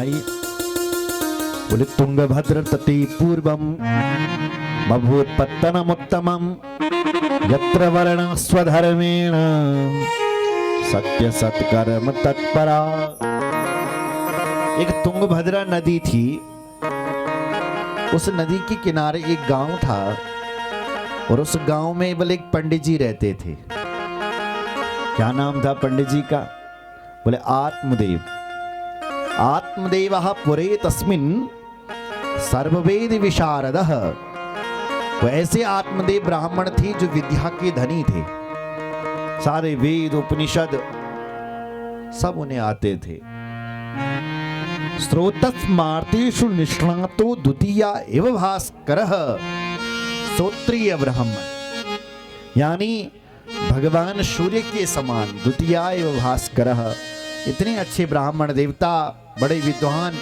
बोले तुंगभद्र तटे पूर्वम बभूत्पत्तनमुत्तमं यत्र वर्ण स्वधर्मेण सत्य सत्कर्म तत्परा। एक तुंगभद्रा नदी थी, उस नदी के किनारे एक गांव था और उस गांव में बोले एक पंडित जी रहते थे। क्या नाम था पंडित जी का? बोले आत्मदेव। आत्मदेवः पुरे तस्मिन् सर्ववेद विशारदः। वो ऐसे आत्मदेव ब्राह्मण थे जो विद्या के धनी थे, सारे वेद उपनिषद सब उन्हें आते थे। स्रोतस्मार्तेषु निष्णातो द्वितीया एव भास्करः श्रोत्रिय ब्राह्मण, यानी भगवान सूर्य के समान द्वितीया एव भास्करः। इतने अच्छे ब्राह्मण देवता, बड़े विद्वान।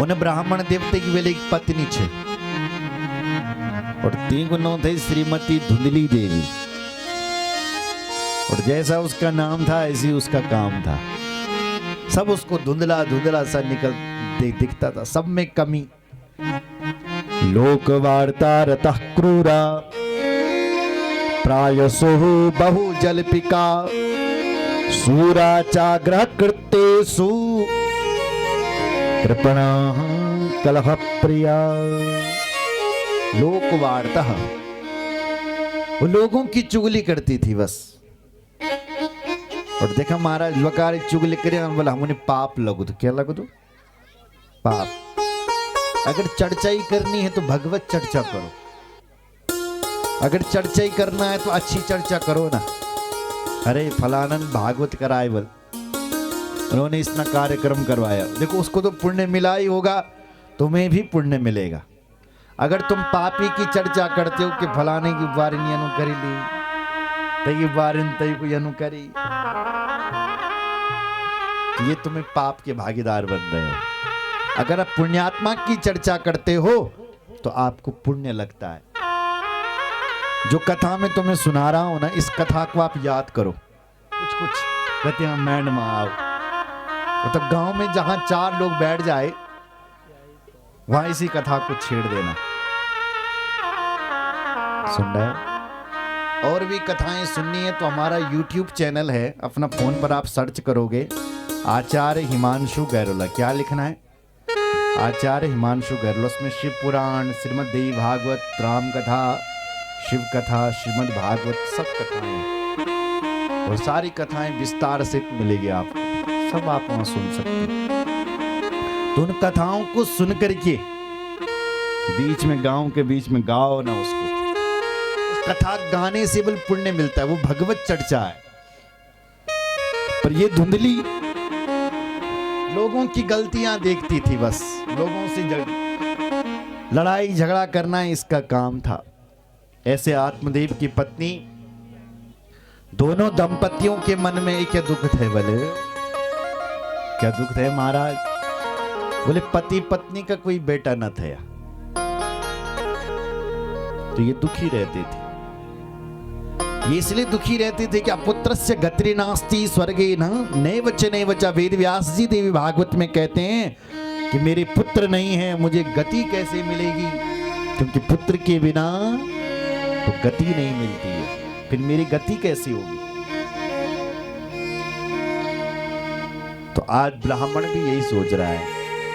उन ब्राह्मण देवता की वेले एक पत्नी छे और तीन गुणों थे श्रीमती धुंधली देवी। और जैसा उसका नाम था ऐसी उसका काम था। सब उसको धुंधला धुंधला सा दिखता था, सब में कमी। लोक वार्ता रतः क्रूरा प्रायसो बहु जल्पिका सूरा चाग्रह कृतेषु कृपणा कलह प्रिया। लोक वार्ता, वो लोगों की चुगली करती थी बस। और देखा महाराज वकार चुगली करे, बोला हमने पाप लगो। तो क्या लगो? तो पाप। अगर चर्चा ही करनी है तो भगवत चर्चा करो, अगर चर्चा ही करना है तो अच्छी चर्चा करो ना। अरे फलानन भागवत कराए बोल, उन्होंने इतना कार्यक्रम करवाया, देखो उसको तो पुण्य मिला ही होगा, तुम्हें भी पुण्य मिलेगा। अगर तुम पापी की चर्चा करते हो कि फलाने की वारिन यनु करी ली, तई वारिन तई को यनु करी, तो ये तुम्हें पाप के भागीदार बन रहे हो। अगर आप पुण्यात्मा की चर्चा करते हो तो आपको पुण्य लगता है। जो कथा में तुम्हें सुना रहा हूं ना, इस कथा को आप याद करो। कुछ कुछ कहते हैं मैंड में आओ, मतलब गांव में जहां चार लोग बैठ जाए वहां इसी कथा को छेड़ देना। सुन रहे हो? और भी कथाएं सुननी है तो हमारा YouTube चैनल है, अपना फोन पर आप सर्च करोगे आचार्य हिमांशु गैरोला। क्या लिखना है? आचार्य हिमांशु गैरोला। उसमें शिव पुराण, श्रीमद् देवी भागवत, राम कथा, शिव कथा, श्रीमद् भागवत सब कथाएं, और सारी कथाएं विस्तार से मिलेगी आपको, सब आप वहां सुन सकते हैं। तो उन कथाओं को सुन करके बीच में, गांव के बीच में गाओ ना उसको। उस कथा गाने से बल पुण्य मिलता है, वो भगवत चर्चा है। पर ये धुंधली लोगों की गलतियां देखती थी, बस लोगों से लड़ाई झगड़ा करना इसका काम था। ऐसे आत्मदेव की पत्नी, दोनों दंपतियों के मन में एक क्या दुख थे? बोले क्या दुख थे महाराज? बोले पति पत्नी का कोई बेटा न था, तो ये दुखी रहते थे। ये इसलिए दुखी रहते थे कि अपुत्रस्य गति नास्ति स्वर्गे नैव च। वेद व्यास जी देवी भागवत में कहते हैं कि मेरे पुत्र नहीं है, मुझे गति कैसे मिलेगी? क्योंकि पुत्र के बिना तो गति नहीं मिलती है, फिर मेरी गति कैसी होगी? तो आज ब्राह्मण भी यही सोच रहा है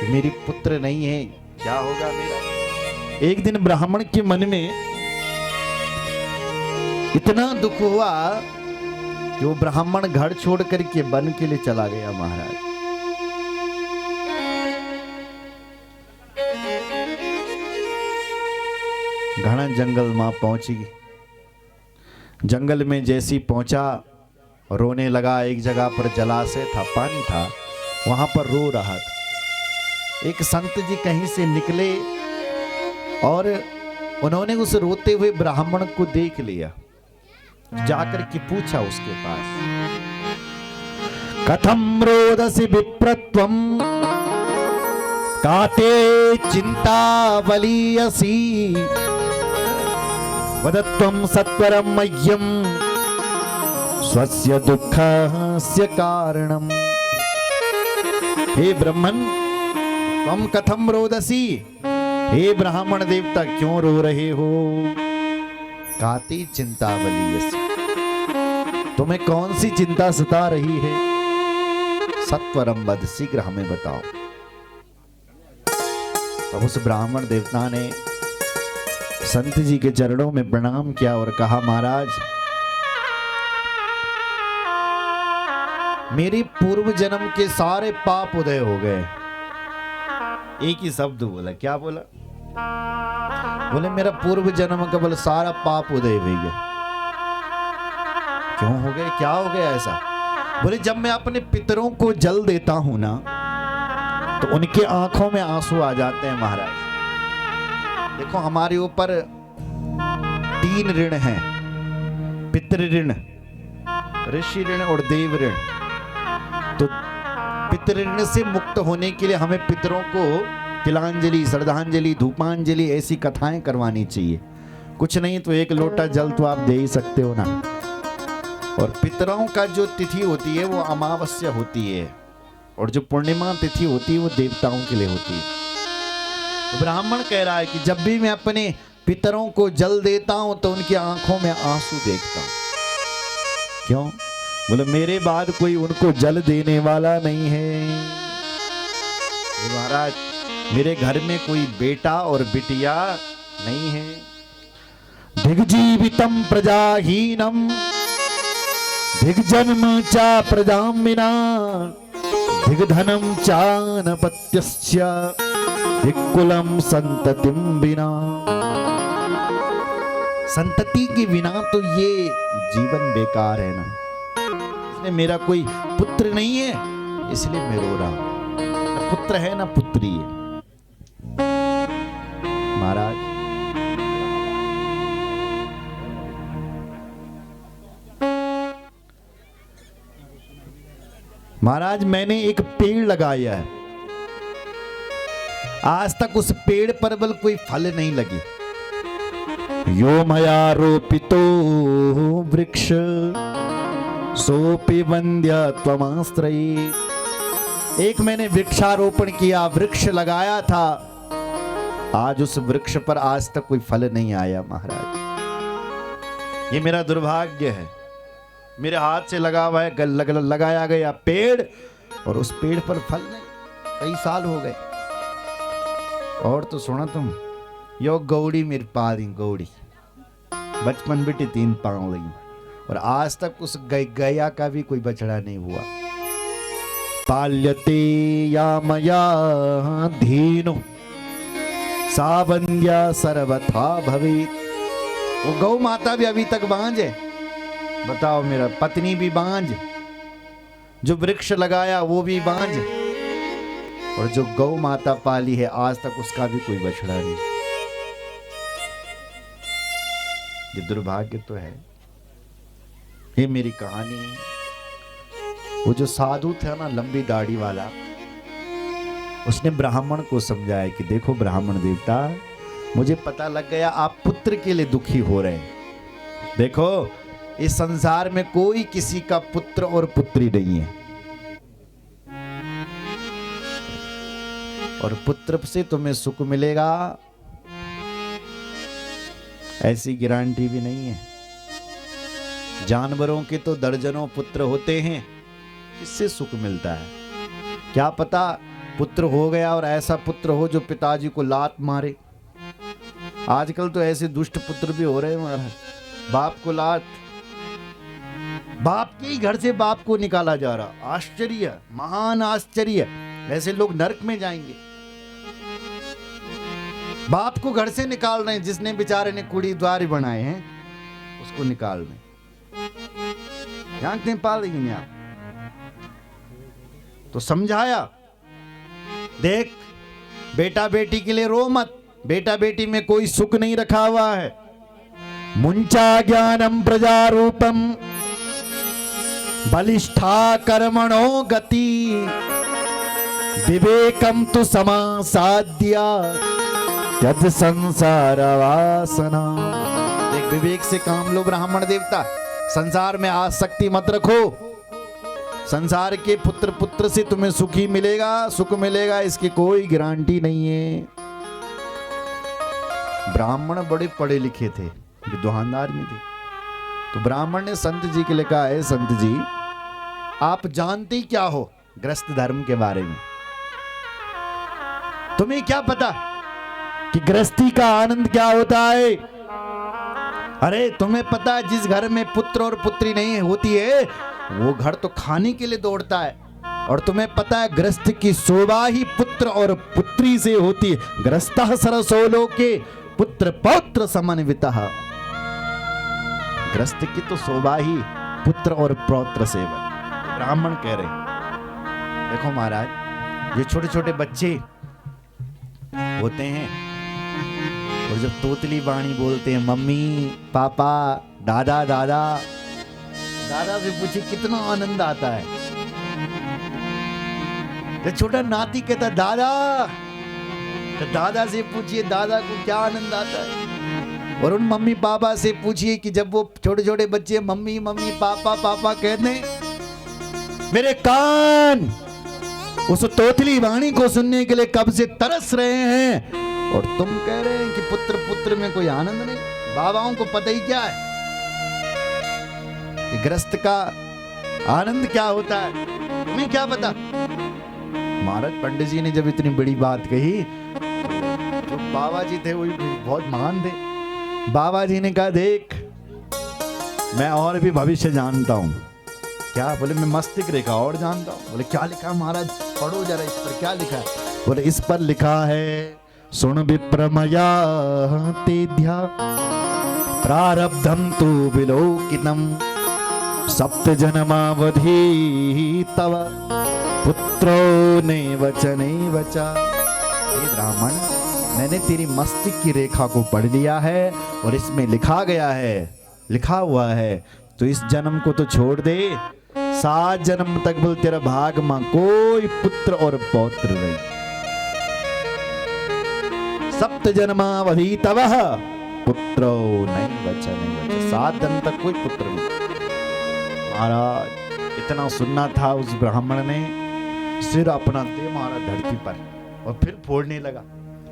कि मेरी पुत्र नहीं है, क्या होगा मेरा? एक दिन ब्राह्मण के मन में इतना दुख हुआ कि वो ब्राह्मण घर छोड़ करके वन के लिए चला गया महाराज। घना जंगल में पहुंची। जंगल में जैसी पहुंचा, रोने लगा। एक जगह पर जलाशय था, पानी था, वहां पर रो रहा था। एक संत जी कहीं से निकले और उन्होंने उस रोते हुए ब्राह्मण को देख लिया। जाकर के पूछा उसके पास, कथम रोदसी विप्रत्वम काते चिंता बलियसी वदत्वं सत्वरं मह्यं स्वस्य दुःखस्य कारणम्। हे ब्राह्मण तुम कथम रोदसी, हे ब्राह्मण देवता क्यों रो रहे हो? काती चिंता बलियसी, तुम्हें कौन सी चिंता सता रही है? सत्वरम वद, शीघ्र हमें बताओ। तब उस ब्राह्मण देवता ने संत जी के चरणों में प्रणाम किया और कहा, महाराज मेरे पूर्व जन्म के सारे पाप उदय हो गए। एक ही शब्द बोला, क्या बोला? बोले मेरा पूर्व जन्म का बोले सारा पाप उदय हो गया। क्यों हो गए, क्या हो गया ऐसा? बोले जब मैं अपने पितरों को जल देता हूं ना तो उनके आंखों में आंसू आ जाते हैं। महाराज देखो हमारे ऊपर 3 ऋण हैं, पितृ ऋण, ऋषि ऋण और देव ऋण। तो पितृ ऋण से मुक्त होने के लिए हमें पितरों को तिलांजलि, श्रद्धांजलि, धूपांजलि ऐसी कथाएं करवानी चाहिए। कुछ नहीं तो 1 लोटा जल तो आप दे ही सकते हो ना। और पितरों का जो तिथि होती है वो अमावस्या होती है और जो पूर्णिमा तिथि होती है वो देवताओं के लिए होती है। तो ब्राह्मण कह रहा है कि जब भी मैं अपने पितरों को जल देता हूं तो उनकी आंखों में आंसू देखता हूं। क्यों? बोले मेरे बाद कोई उनको जल देने वाला नहीं है। महाराज मेरे घर में कोई बेटा और बिटिया नहीं है। दिग्जीवितम प्रजाहीनम दिग्जन्म चा प्रजाम विना दिग्धनम चानपत्यस्य दिक्कुलम संततिम बिना। संतति के बिना तो ये जीवन बेकार है ना। इसलिए मेरा कोई पुत्र नहीं है इसलिए मैं रो रहा हूं। ना पुत्र है ना पुत्री है। महाराज महाराज मैंने एक पेड़ लगाया है, आज तक उस पेड़ पर बल कोई फल नहीं लगे। यो मया रोपितो वृक्ष सोपि वंद्य त्वमाश्रयी। एक मैंने वृक्षारोपण किया, वृक्ष लगाया था, आज उस वृक्ष पर आज तक कोई फल नहीं आया। महाराज ये मेरा दुर्भाग्य है। मेरे हाथ से लगा हुआ है, लगाया गया पेड़ और उस पेड़ पर फल नहीं। कई साल हो गए। और तो सुना तुम, यो गौड़ी मेरी पादी गौड़ी बचपन बेटी 3 पांव लगी और आज तक उस गैया का भी कोई बछड़ा नहीं हुआ। पाल्यते या मया धीनो सावंद्या सर्वथा भवेत्। वो गौ माता भी अभी तक बांझ है। बताओ मेरा पत्नी भी बांझ, जो वृक्ष लगाया वो भी बांझ और जो गौ माता पाली है आज तक उसका भी कोई बछड़ा नहीं। ये दुर्भाग्य तो है। ये मेरी कहानी है। वो जो साधु था ना लंबी दाढ़ी वाला, उसने ब्राह्मण को समझाया कि देखो ब्राह्मण देवता, मुझे पता लग गया आप पुत्र के लिए दुखी हो रहे हैं। देखो इस संसार में कोई किसी का पुत्र और पुत्री नहीं है और पुत्र से तुम्हें सुख मिलेगा ऐसी गारंटी भी नहीं है। जानवरों के तो दर्जनों पुत्र होते हैं, किससे सुख मिलता है? क्या पता पुत्र हो गया और ऐसा पुत्र हो जो पिताजी को लात मारे। आजकल तो ऐसे दुष्ट पुत्र भी हो रहे हैं महाराज। बाप को लात, बाप के ही घर से बाप को निकाला जा रहा। आश्चर्य, महान आश्चर्य। ऐसे लोग नरक में जाएंगे। बाप को घर से निकाल रहे हैं, जिसने बेचारे ने कुड़ी द्वार बनाए हैं उसको निकाल रहे हैं। जानते हैं पाल लेंगे आप तो समझाया, देख बेटा बेटी के लिए रो मत, बेटा बेटी में कोई सुख नहीं रखा हुआ है। मुंचा ज्ञानम प्रजारूपम बलिष्ठा कर्मणो गति विवेकम तु समासाद्या यद संसार वासना। एक विवेक से काम लो ब्राह्मण देवता, संसार में आसक्ति मत रखो। संसार के पुत्र पुत्र से तुम्हें सुखी मिलेगा, सुख मिलेगा, इसकी कोई गारंटी नहीं है। ब्राह्मण बड़े पढ़े लिखे थे, विद्वान आदमी थे। तो ब्राह्मण ने संत जी के लिए कहा है, संत जी आप जानते क्या हो गृहस्थ धर्म के बारे में? तुम्हें क्या पता कि गृहस्थी का आनंद क्या होता है? अरे तुम्हें पता है जिस घर में पुत्र और पुत्री नहीं होती है वो घर तो खाने के लिए दौड़ता है। और तुम्हें पता है गृहस्थ की शोभा ही पुत्र और पुत्री से होती है। गृहस्थः सरसो लोके पुत्र पौत्र समन्वितः। गृहस्थ की तो शोभा ही पुत्र और पौत्र से है। ब्राह्मण कह रहे देखो महाराज, ये छोटे छोटे बच्चे होते हैं और जब तोतली वाणी बोलते हैं मम्मी पापा दादा दादा, दादा से पूछे कितना आनंद आता है। जब छोटा नाती कहता दादा, तो दादा से पूछिए दादा को क्या आनंद आता है। और उन मम्मी पापा से पूछिए कि जब वो छोटे छोटे बच्चे मम्मी मम्मी पापा पापा कहते हैं, मेरे कान उस तोतली वाणी को सुनने के लिए कब से तरस रहे हैं। और तुम कह रहे हैं कि पुत्र पुत्र में कोई आनंद नहीं। बाबाओं को पता ही क्या है कि गृहस्थ का आनंद क्या होता है, तुम्हें क्या पता। महाराज पंडित जी ने जब इतनी बड़ी बात कही, जो बाबा जी थे वो बहुत महान थे। बाबा जी ने कहा देख मैं और भी भविष्य जानता हूं। क्या? बोले मैं मस्तिष्क रेखा और जानता हूं। बोले क्या लिखा महाराज, पढ़ो जरा इस पर क्या लिखा है। बोले इस पर लिखा है सुन विप्रमया तेध्या प्रारब्धम तु विलोकितम सप्त जन्मावधि तव पुत्रो ने वचा। हे ब्राह्मण, मैंने तेरी मस्तिष्क की रेखा को पढ़ लिया है और इसमें लिखा गया है, लिखा हुआ है तो इस जन्म को तो छोड़ दे, 7 जन्म तक बोल तेरा भाग मां कोई पुत्र और पौत्र नहीं। सप्त जन्मावधि तव पुत्रो नहीं बचा 7 जन्म तक कोई पुत्र नहीं। महाराज इतना सुनना था उस ब्राह्मण ने सिर अपना दे मारा धरती पर और फिर फोड़ने लगा।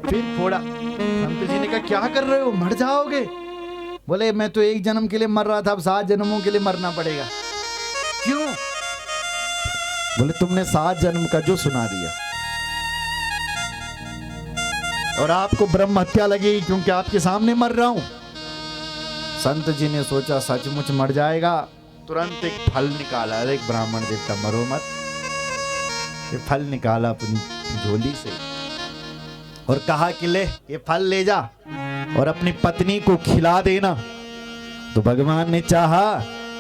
फिर फोड़ा। संत जी ने कहा क्या कर रहे हो, मर जाओगे। बोले मैं तो 1 जन्म के लिए मर रहा था, अब 7 जन्मों के लिए मरना पड़ेगा। क्यों? बोले तुमने 7 जन्म का जो सुना दिया और आपको ब्रह्म हत्या लगेगी क्योंकि आपके सामने मर रहा हूं। संत जी ने सोचा सचमुच मर जाएगा, तुरंत एक फल निकाला। एक ब्राह्मण देवता मरो मत, ये फल निकाला अपनी झोली से और कहा कि ले ये फल ले जा और अपनी पत्नी को खिला देना। तो भगवान ने चाहा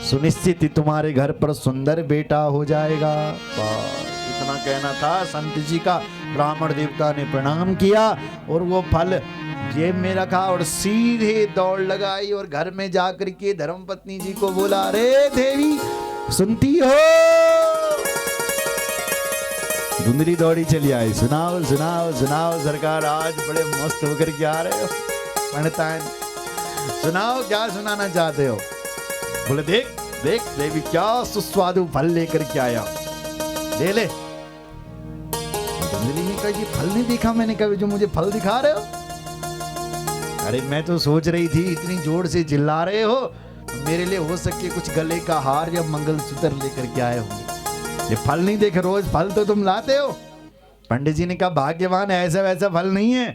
सुनिश्चित ही तुम्हारे घर पर सुंदर बेटा हो जाएगा। इतना कहना था संत जी का। ब्राह्मण देवता ने प्रणाम किया और वो फल जेब में रखा और सीधे दौड़ लगाई और घर में जाकर के धर्मपत्नी जी को बोला, अरे देवी सुनती हो? धुंधली दौड़ी चली आई, सुनाओ सुनाओ सुनाओ सरकार, आज बड़े मस्त होकर के आ रहे हो पंडितान, सुनाओ क्या सुनाना चाहते हो। बोले देख देख देवी क्या सुस्वादु फल लेकर के आया, ले ले। धुंधली ने कहा ये फल नहीं देखा मैंने, कभी जो मुझे फल दिखा रहे हो। अरे मैं तो सोच रही थी इतनी जोर से चिल्ला रहे हो, मेरे लिए हो सके कुछ गले का हार या मंगलसूत्र लेकर के आए होंगे। ये फल नहीं देखे, रोज फल तो तुम लाते हो। पंडित जी ने कहा भाग्यवान, ऐसा वैसा फल नहीं है,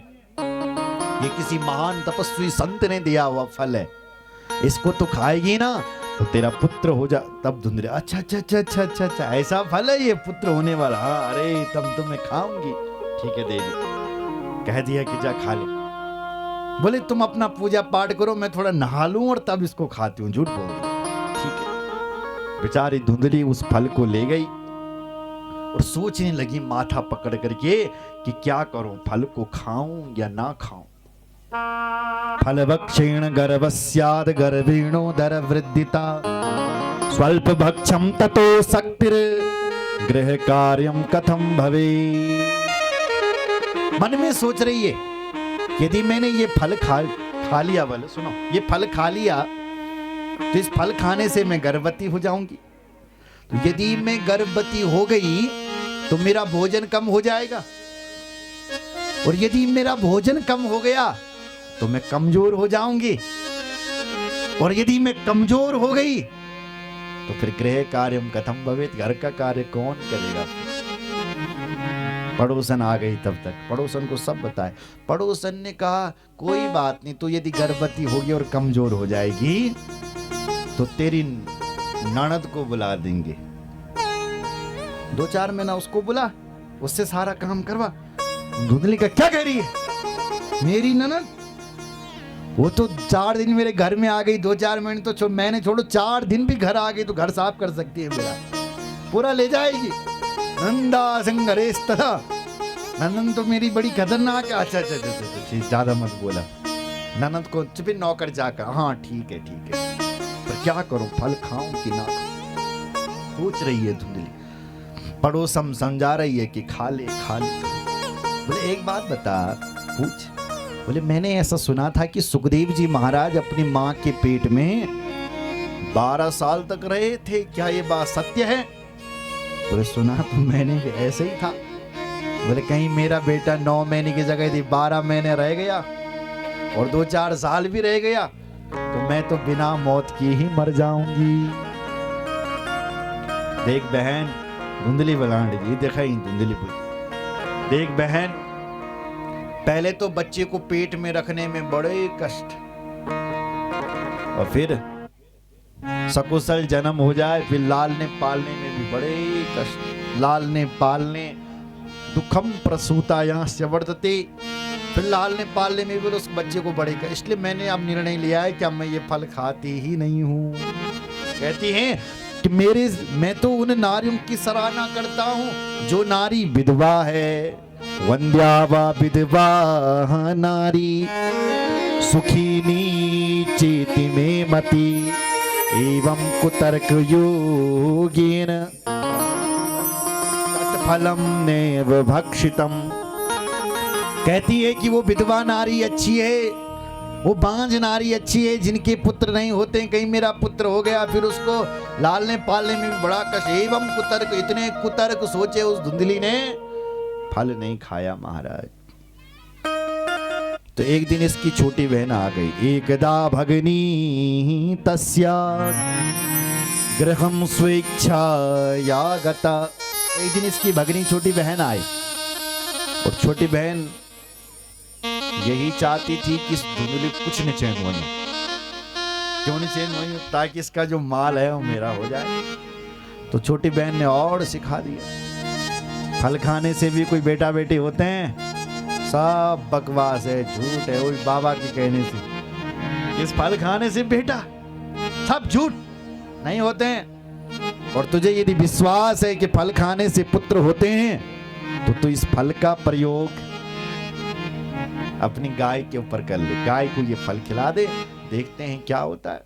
ये किसी महान तपस्वी संत ने दिया हुआ फल है, इसको तो खाएगी ना तो तेरा पुत्र हो जा। तब धुंधली अच्छा अच्छा अच्छा अच्छा अच्छा अच्छा ऐसा फल है ये पुत्र होने वाला, हाँ अरे तब तो मैं खाऊंगी। ठीक है देवी, कह दिया कि जा खा ले। बोले तुम अपना पूजा पाठ करो, मैं थोड़ा नहा लूं और तब इसको खाती हूँ। झूठ बोल रही। ठीक है। बेचारी धुंधली उस फल को ले गई और सोचने लगी माथा पकड़ करके कि क्या करूं, फल को खाऊं या ना खाऊं। फल भक्षेण गर्भस्याद गर्भिणोदर वृद्धिता स्वल्प भक्षम ततो शक्तिर गृह कार्यम कथम भवे। मन में सोच रही है यदि मैंने ये फल खा लिया, बोले सुनो ये फल खा लिया तो इस फल खाने से मैं गर्भवती हो जाऊंगी, तो यदि मैं गर्भवती हो गई तो मेरा भोजन कम हो जाएगा, और यदि मेरा भोजन कम हो गया तो मैं कमजोर हो जाऊंगी, और यदि मैं कमजोर हो गई तो फिर गृह कार्यम कथम भवेत, घर का कार्य कौन करेगा। पड़ोसन आ गई, तब तक पड़ोसन को सब बताए। पड़ोसन ने कहा कोई बात नहीं, तो यदि गर्भवती होगी और कमजोर हो जाएगी तो तेरी ननद को बुला देंगे, 2-4 महीना उसको बुला, उससे सारा काम करवा। धुंधली का क्या कह रही है मेरी ननद, वो तो 4 दिन मेरे घर में आ गई, 2-4 महीने तो मैंने छोड़ो 4 दिन भी घर आ गई तो घर साफ कर सकती है मेरा, पूरा ले जाएगी। नंदा संगरेश तथा, ननद तो मेरी बड़ी खतरनाक है। अच्छा ज्यादा मत बोला। ननद को चुप नौकर जाकर, हाँ ठीक है पर क्या करूं, फल खाऊं कि ना खाऊं, सोच रही है धुंधली। पड़ोसम समझा रही है कि खा ले। बोले एक बात बता, पूछ। बोले मैंने ऐसा सुना था कि सुखदेव जी महाराज अपनी माँ के पेट में 12 साल तक रहे थे, क्या ये बात सत्य है। बोले सुना तो मैंने भी ऐसे ही था। बोले कहीं मेरा बेटा 9 महीने की जगह थी 12 महीने रह गया और 2-4 साल भी रह गया तो मैं तो बिना मौत की ही मर जाऊंगी। देख बहन, धुंधली बगाड़ जी देखा ही धुंधली पूरी। देख बहन, पहले तो बच्चे को पेट में रखने में बड़े कष्ट, और फिर सकुशल जन्म हो जाए, फिर लालने पालने में भी बड़े कष्ट। लालने पालने दुखम प्रसूतायास्य वर्तते, फिर लालने पालने में भी उस बच्चे को बड़े कष्ट। इसलिए मैंने अब निर्णय लिया है कि अब मैं ये फल खाती ही नहीं हूँ। कहती हैं कि मैं तो उन नारियों की सराहना करता हूँ जो नारी विधवा है। वंद्या वा विधवा नारी सुखिनी चेति में मति एवं कुतर्क योगेन तत्फलम नैव भक्षितम। कहती है कि वो विधवा नारी अच्छी है, वो बांझ नारी अच्छी है जिनके पुत्र नहीं होते। कहीं मेरा पुत्र हो गया फिर उसको लालने पालने में भी बड़ा कष्ट। एवं कुतर्क, इतने कुतर्क सोचे उस धुंधली ने, फल नहीं खाया महाराज। तो एक दिन इसकी छोटी बहन आ गई। एकदा भगनी तस्या गृहम स्वेच्छाया गता। एक दिन इसकी भगनी छोटी बहन आई और छोटी बहन यही चाहती थी कि इस धुंधली कुछ नहीं चैन होने। क्यों नहीं चैन होने? ताकि इसका जो माल है वो मेरा हो जाए। तो छोटी बहन ने और सिखा दिया, फल खाने से भी कोई बेटा बेटी होते हैं? सब बकवास है, झूठ है। वही बाबा के कहने से इस फल खाने से बेटा, सब झूठ, नहीं होते हैं। और तुझे यदि विश्वास है कि फल खाने से पुत्र होते हैं तो तू इस फल का प्रयोग अपनी गाय के ऊपर कर ले। गाय को ये फल खिला दे, देखते हैं क्या होता है।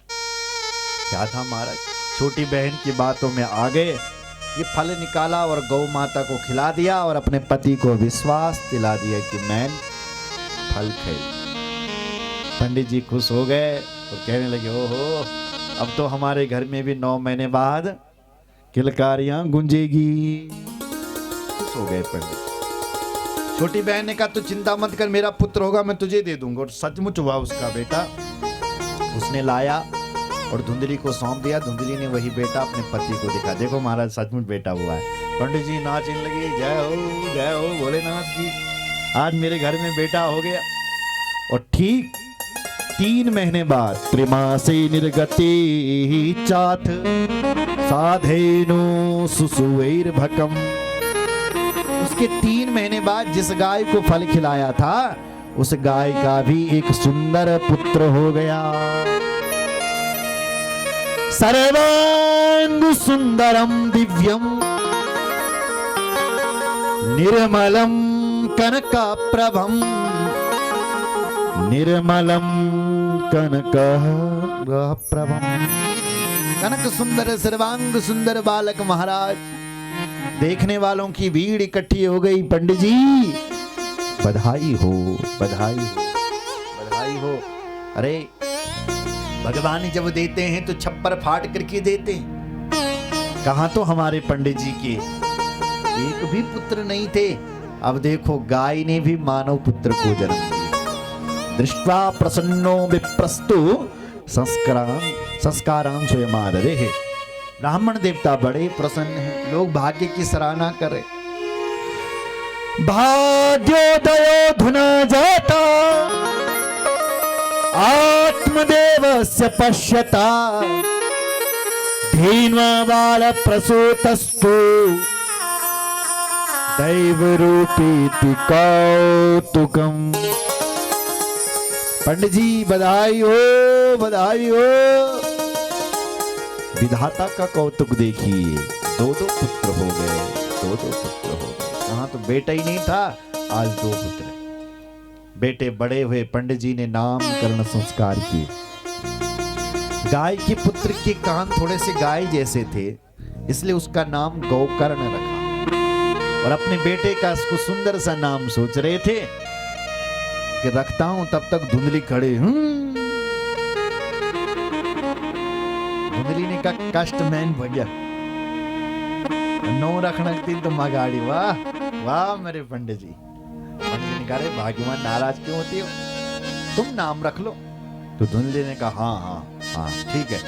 क्या था महाराज, छोटी बहन की बातों में आ गए, ये फल निकाला और गौ माता को खिला दिया और अपने पति को विश्वास दिला दिया कि मैं फल खाई। पंडित जी खुश हो गए और कहने लगे ओहो, अब तो हमारे घर में भी 9 महीने बाद किलकारियां गूंजेगी। खुश हो गए पंडित। छोटी बहन ने कहा तू चिंता मत कर, मेरा पुत्र होगा मैं तुझे दे दूंगा। और सचमुच हुआ उसका बेटा, उसने लाया और धुंधली को सौंप दिया। धुंधली ने वही बेटा अपने पति को दिखा, देखो महाराज सचमुच बेटा हुआ है। पंडित जी नाचने लगे, जय हो भोलेनाथ की, आज मेरे घर में बेटा हो गया। और ठीक 3 महीने बाद त्रिमासे निर्गते चाथ साधेनु सुसुवैर्भकम, उसके 3 महीने बाद जिस गाय को फल खिलाया था उस गाय का भी एक सुंदर पुत्र हो गया। सर्वांग सुंदरम दिव्यम निर्मलम कनकप्रभम, निर्मलम कनकप्रभम। कनक सुंदर सर्वांग सुंदर बालक महाराज। देखने वालों की भीड़ इकट्ठी हो गई। पंडित जी बधाई हो, बधाई हो, बधाई हो। अरे भगवान जब देते हैं तो छप्पर फाड़ करके देते हैं। कहा तो हमारे पंडित जी के एक भी पुत्र नहीं थे। अब देखो गाय ने भी मानव पुत्र को जन्म दिया। दृष्ट्वा प्रसन्नो विप्रस्तु संस्कारां स्वयमादरे। ब्राह्मण देवता बड़े प्रसन्न हैं, लोग भाग्य की सराहना करे। भाग्योदयो धुना जाता आत्मदेवस्य पश्यता धीन्वा बाल प्रसूतस्तु दैवरूपी कौतुकम। पंडित जी बधाई हो, बधाई हो। विधाता का कौतुक देखिए, दो पुत्र हो गए, दो पुत्र हो गए। कहाँ तो बेटा ही नहीं था, आज दो पुत्र। बेटे बड़े हुए, पंडित जी ने नामकरण संस्कार किए। गाय के पुत्र के कान थोड़े से गाय जैसे थे, इसलिए उसका नाम गौकर्ण रखा। और अपने बेटे का उसको सुंदर सा नाम सोच रहे थे कि रखता हूं, तब तक धुंधली खड़े। धुंधली ने कहा कष्ट मैन भैया नो रखना तीन तो मगाड़ी। वाह वाह मेरे पंडित जी। पंडित जी ने कहा भाग्यवान, नाराज क्यों होती हो, तुम नाम रख लो। तो धुंधली ने कहा हाँ हाँ हाँ ठीक है।